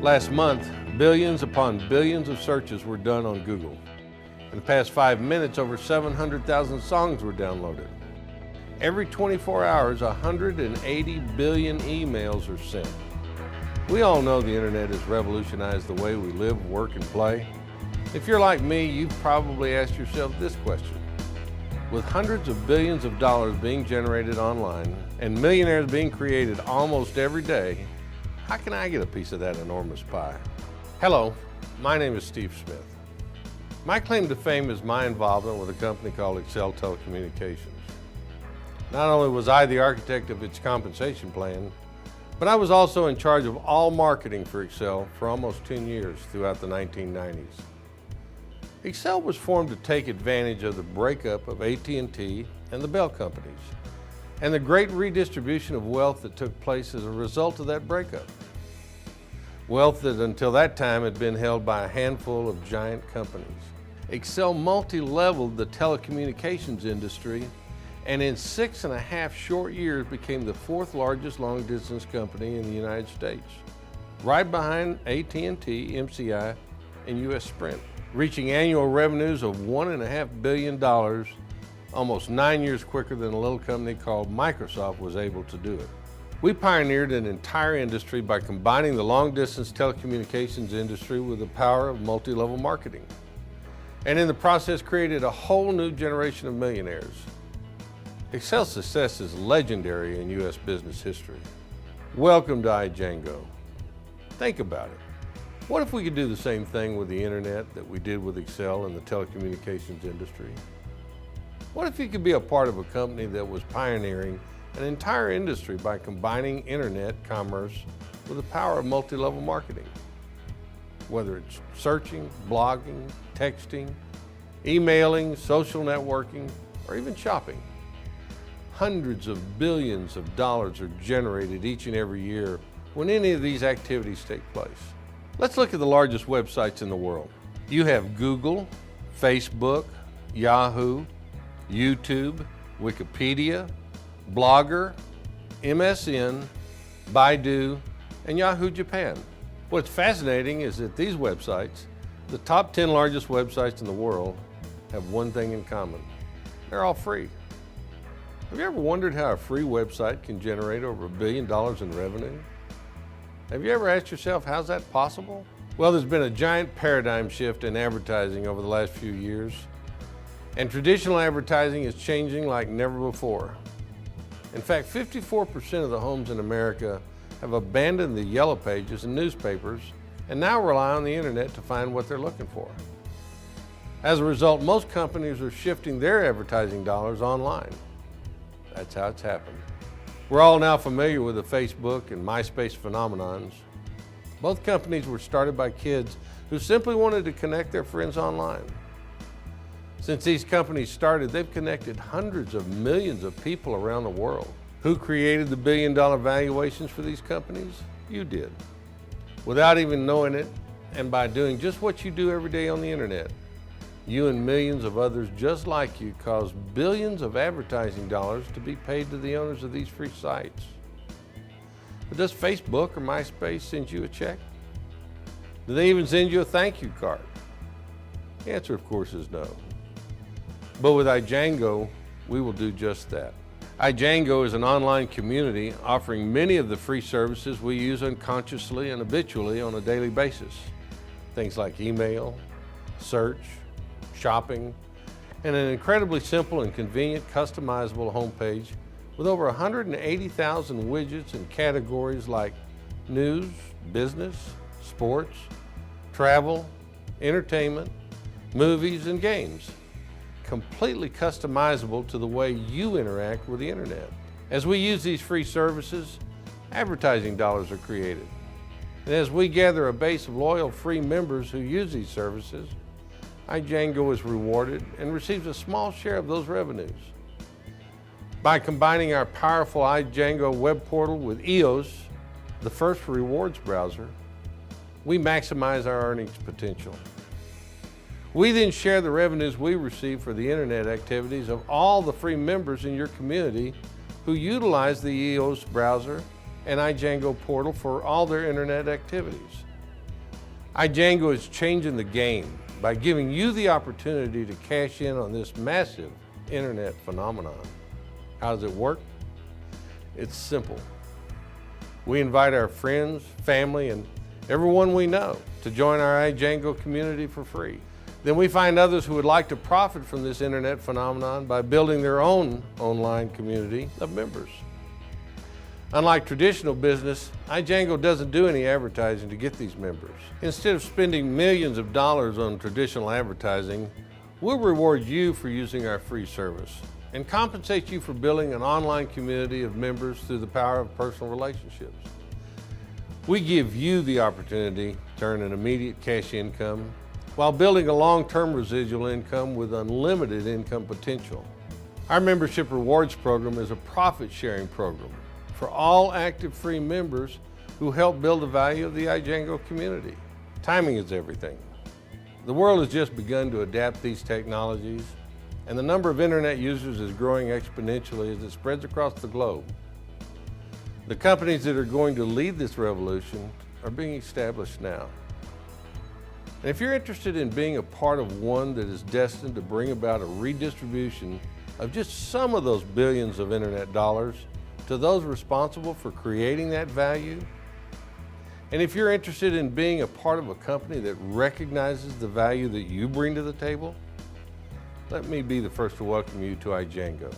Last month, billions upon billions of searches were done on Google. In the past 5 minutes, over 700,000 songs were downloaded. Every 24 hours, 180 billion emails are sent. We all know the internet has revolutionized the way we live, work, and play. If you're like me, you've probably asked yourself this question. With hundreds of billions of dollars being generated online and millionaires being created almost every day, how can I get a piece of that enormous pie? Hello, my name is Steve Smith. My claim to fame is my involvement with a company called iXel Telecommunications. Not only was I the architect of its compensation plan, but I was also in charge of all marketing for iXel for almost 10 years throughout the 1990s. iXel was formed to take advantage of the breakup of AT&T and the Bell companies, and the great redistribution of wealth that took place as a result of that breakup. Wealth that until that time had been held by a handful of giant companies. iXel multi-leveled the telecommunications industry, and in 6.5 short years became the 4th largest long-distance company in the United States, right behind AT&T, MCI, and US Sprint, reaching annual revenues of $1.5 billion, almost 9 years quicker than a little company called Microsoft was able to do it. We pioneered an entire industry by combining the long-distance telecommunications industry with the power of multi-level marketing, and in the process created a whole new generation of millionaires. iXel's success is legendary in U.S. business history. Welcome to iJango. Think about it. What if we could do the same thing with the internet that we did with iXel in the telecommunications industry? What if you could be a part of a company that was pioneering an entire industry by combining internet commerce with the power of multi-level marketing? Whether it's searching, blogging, texting, emailing, social networking, or even shopping. Hundreds of billions of dollars are generated each and every year when any of these activities take place. Let's look at the largest websites in the world. You have Google, Facebook, Yahoo, YouTube, Wikipedia, Blogger, MSN, Baidu, and Yahoo Japan. What's fascinating is that these websites, the top 10 largest websites in the world, have one thing in common. They're all free. Have you ever wondered how a free website can generate over $1 billion in revenue? Have you ever asked yourself, how's that possible? Well, there's been a giant paradigm shift in advertising over the last few years, and traditional advertising is changing like never before. In fact, 54% of the homes in America have abandoned the yellow pages in newspapers and now rely on the internet to find what they're looking for. As a result, most companies are shifting their advertising dollars online. That's how it's happened. We're all now familiar with the Facebook and MySpace phenomenons. Both companies were started by kids who simply wanted to connect their friends online. Since these companies started, they've connected hundreds of millions of people around the world. Who created the billion-dollar valuations for these companies? You did. Without even knowing it, and by doing just what you do every day on the internet, you and millions of others just like you caused billions of advertising dollars to be paid to the owners of these free sites. But does Facebook or MySpace send you a check? Do they even send you a thank you card? The answer, of course, is no. But with iJango, we will do just that. iJango is an online community offering many of the free services we use unconsciously and habitually on a daily basis. Things like email, search, shopping, and an incredibly simple and convenient customizable homepage with over 180,000 widgets and categories like news, business, sports, travel, entertainment, movies, and games. Completely customizable to the way you interact with the internet. As we use these free services, advertising dollars are created. And as we gather a base of loyal free members who use these services, iJango is rewarded and receives a small share of those revenues. By combining our powerful iJango web portal with EOS, the first rewards browser, we maximize our earnings potential. We then share the revenues we receive for the internet activities of all the free members in your community who utilize the EOS browser and iJango portal for all their internet activities. iJango is changing the game by giving you the opportunity to cash in on this massive internet phenomenon. How does it work? It's simple. We invite our friends, family, and everyone we know to join our iJango community for free. Then we find others who would like to profit from this internet phenomenon by building their own online community of members. Unlike traditional business, iJango doesn't do any advertising to get these members. Instead of spending millions of dollars on traditional advertising, we'll reward you for using our free service and compensate you for building an online community of members through the power of personal relationships. We give you the opportunity to earn an immediate cash income while building a long-term residual income with unlimited income potential. Our membership rewards program is a profit-sharing program for all active free members who help build the value of the iJango community. Timing is everything. The world has just begun to adapt these technologies, and the number of internet users is growing exponentially as it spreads across the globe. The companies that are going to lead this revolution are being established now. And if you're interested in being a part of one that is destined to bring about a redistribution of just some of those billions of internet dollars to those responsible for creating that value, and if you're interested in being a part of a company that recognizes the value that you bring to the table, let me be the first to welcome you to iJango.